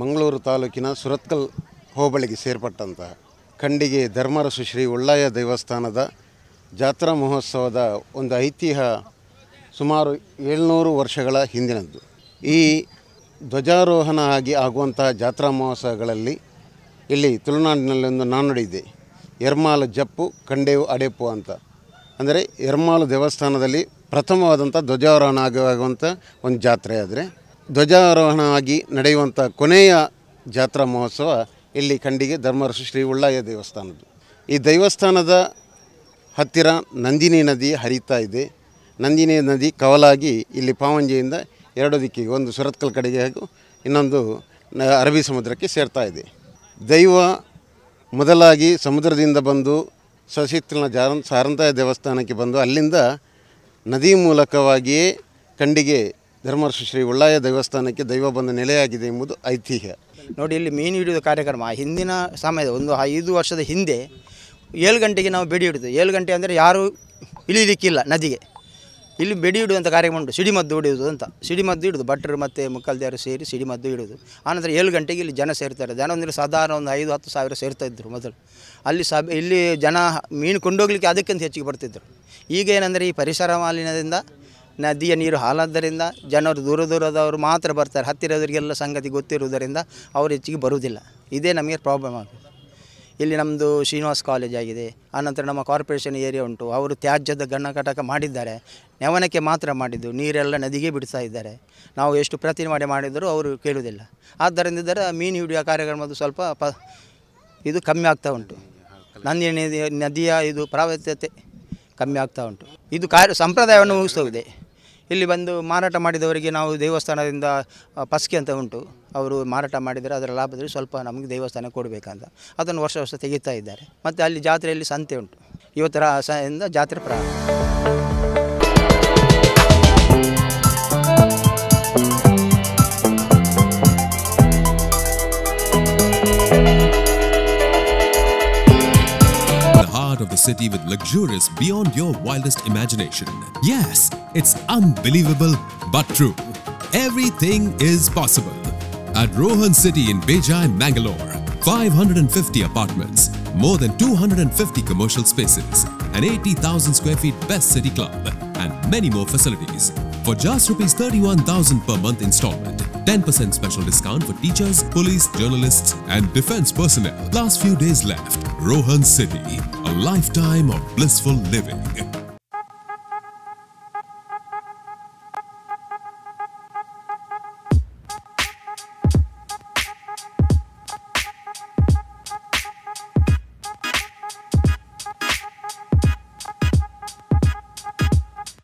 ಮಂಗಳೂರು ತಾಲೂಕಿನ ಸುರತ್ಕಲ್ ಹೋಬಳಿಗೆ ಸೇರ್ಪಟ್ಟಂತಹ ಖಂಡಿಗೆ ಧರ್ಮರಸು ಶ್ರೀ ಉಳ್ಳಾಯ ದೇವಸ್ಥಾನದ ಜಾತ್ರಾ ಮಹೋತ್ಸವದ ಒಂದು ಐತಿಹ್ಯ ಸುಮಾರು 700 ವರ್ಷಗಳ ಹಿಂದಿನದ್ದು. ಈ ಧ್ವಜಾರೋಹಣ ಆಗುವಂತಹ ಜಾತ್ರಾ ಮಹೋತ್ಸವಗಳಲ್ಲಿ ಇಲ್ಲಿ ತುಳುನಾಡಿನಲ್ಲಿ ಒಂದು ನಾಣ್ಣುಡಿ ಇದೆ, ಎರ್ಮಾಲು ಜಪ್ಪು ಕಂಡೇವು ಅಡೆಪ್ಪು ಅಂತ. ಅಂದರೆ ಎರ್ಮಾಲು ದೇವಸ್ಥಾನದಲ್ಲಿ ಪ್ರಥಮವಾದಂಥ ಧ್ವಜಾರೋಹಣ ಆಗುವಂಥ ಒಂದು ಜಾತ್ರೆ. ಆದರೆ ಧ್ವಜಾರೋಹಣ ಆಗಿ ನಡೆಯುವಂಥ ಕೊನೆಯ ಜಾತ್ರಾ ಮಹೋತ್ಸವ ಇಲ್ಲಿ ಖಂಡಿಗೆ ಧರ್ಮರಸು ಶ್ರೀ ಉಳ್ಳಾಯ ದೇವಸ್ಥಾನದ್ದು. ಈ ದೇವಸ್ಥಾನದ ಹತ್ತಿರ ನಂದಿನಿ ನದಿ ಹರಿತಾ ಇದೆ. ನಂದಿನಿ ನದಿ ಕವಲಾಗಿ ಇಲ್ಲಿ ಪಾವಂಜೆಯಿಂದ 2 ದಿಕ್ಕಿಗೆ, ಒಂದು ಸುರತ್ಕಲ್ ಕಡೆಗೆ ಹಾಗೂ ಇನ್ನೊಂದು ಅರಬ್ಬಿ ಸಮುದ್ರಕ್ಕೆ ಸೇರ್ತಾ ಇದೆ. ದೈವ ಮೊದಲಾಗಿ ಸಮುದ್ರದಿಂದ ಬಂದು ಸಶಿತ್ಲನ ಸಾರಂತಾಯ ದೇವಸ್ಥಾನಕ್ಕೆ ಬಂದು ಅಲ್ಲಿಂದ ನದಿ ಮೂಲಕವಾಗಿಯೇ ಖಂಡಿಗೆ ಧರ್ಮರಸು ಶ್ರೀ ಉಳ್ಳಾಯ ದೇವಸ್ಥಾನಕ್ಕೆ ದೈವ ಬಂದ ನೆಲೆಯಾಗಿದೆ ಎಂಬುದು ಐತಿಹ್ಯ. ನೋಡಿ, ಇಲ್ಲಿ ಮೀನು ಹಿಡಿಯುವ ಕಾರ್ಯಕ್ರಮ ಹಿಂದಿನ ಸಮಯದ ಒಂದು 5 ವರ್ಷದ ಹಿಂದೆ 7 ಗಂಟೆಗೆ ನಾವು ಬೆಡಿ ಹಿಡಿದು, 7 ಗಂಟೆ ಅಂದರೆ ಯಾರೂ ಇಳಿಲಿಕ್ಕಿಲ್ಲ ನದಿಗೆ. ಇಲ್ಲಿ ಬೆಡಿ ಹಿಡಿಯುವಂಥ ಕಾರ್ಯಕ್ರಮ ಉಂಟು, ಸಿಡಿಮದ್ದು ಹಿಡಿಯೋದು ಅಂತ. ಸಿಡಿಮದ್ದು ಹಿಡಿದು ಭಟ್ರು ಮತ್ತು ಮುಕ್ಕಲ್ದಾರು ಸೇರಿ ಸಿಡಿಮದ್ದು ಹಿಡಿಯೋದು. ಆನಂತರ 7 ಗಂಟೆಗೆ ಇಲ್ಲಿ ಜನ ಸೇರ್ತಾರೆ. ಜನ ಅಂದರೆ ಸಾಧಾರಣ ಒಂದು 5-10 ಸಾವಿರ ಸೇರ್ತಾಯಿದ್ರು ಮೊದಲು. ಅಲ್ಲಿ ಇಲ್ಲಿ ಜನ ಮೀನು ಕೊಂಡೋಗ್ಲಿಕ್ಕೆ ಅದಕ್ಕಿಂತ ಹೆಚ್ಚಿಗೆ ಬರ್ತಿದ್ದರು. ಈಗ ಏನಂದರೆ ಈ ಪರಿಸರ ಮಾಲಿನ್ಯದಿಂದ ನದಿಯ ನೀರು ಹಾಳಾದ್ದರಿಂದ ಜನರು ದೂರದವರು ಮಾತ್ರ ಬರ್ತಾರೆ. ಹತ್ತಿರದವರಿಗೆಲ್ಲ ಸಂಗತಿ ಗೊತ್ತಿರುವುದರಿಂದ ಅವರು ಹೆಚ್ಚಿಗೆ ಬರುವುದಿಲ್ಲ. ಇದೇ ನಮಗೆ ಪ್ರಾಬ್ಲಮ್ ಆಗುತ್ತೆ. ಇಲ್ಲಿ ನಮ್ಮದು ಶ್ರೀನಿವಾಸ್ ಕಾಲೇಜ್ ಆಗಿದೆ. ಆನಂತರ ನಮ್ಮ ಕಾರ್ಪೊರೇಷನ್ ಏರಿಯಾ ಉಂಟು. ಅವರು ತ್ಯಾಜ್ಯದ ಗಣಕಟಕ ಮಾಡಿದ್ದಾರೆ, ನೆವನಕ್ಕೆ ಮಾತ್ರ ಮಾಡಿದ್ದು, ನೀರೆಲ್ಲ ನದಿಗೆ ಬಿಡ್ತಾ ಇದ್ದಾರೆ. ನಾವು ಎಷ್ಟು ಪ್ರತಿಭಟನೆ ಮಾಡಿದರೂ ಅವರು ಕೇಳುವುದಿಲ್ಲ. ಆದ್ದರಿಂದ ಮೀನು ಹಿಡಿಯುವ ಕಾರ್ಯಕ್ರಮದ್ದು ಸ್ವಲ್ಪ ಇದು ಕಮ್ಮಿ ಆಗ್ತಾ ಉಂಟು. ನದಿಯ ಇದು ಪ್ರಾವತ್ಯತೆ ಕಮ್ಮಿ ಆಗ್ತಾ ಉಂಟು. ಇದು ಸಂಪ್ರದಾಯವನ್ನು ಮುಗಿಸ್ತೋಗಿದೆ. ಇಲ್ಲಿ ಬಂದು ಮಾರಾಟ ಮಾಡಿದವರಿಗೆ ನಾವು ದೇವಸ್ಥಾನದಿಂದ ಪಸ್ಕೆ ಅಂತ ಉಂಟು, ಅವರು ಮಾರಾಟ ಮಾಡಿದರೆ ಅದರ ಲಾಭದಲ್ಲಿ ಸ್ವಲ್ಪ ನಮಗೆ ದೇವಸ್ಥಾನ ಕೊಡಬೇಕಂತ ಅದನ್ನು ವರ್ಷ ತೆಗಿತಾ ಇದ್ದಾರೆ. ಮತ್ತು ಅಲ್ಲಿ ಜಾತ್ರೆಯಲ್ಲಿ ಸಂತೆ ಉಂಟು. ಇವತ್ತರ ಜಾತ್ರೆ ಪ್ರಾರಂಭ. Of the city with luxurious beyond your wildest imagination. Yes, it's unbelievable but true. Everything is possible at Rohan City in Beja in Mangalore. 550 apartments, more than 250 commercial spaces, an 80,000 square feet best city club and many more facilities. For just ₹31,000 per month installment, 10% special discount for teachers, police, journalists and defense personnel. Last few days left. Rohan City, a lifetime of blissful living.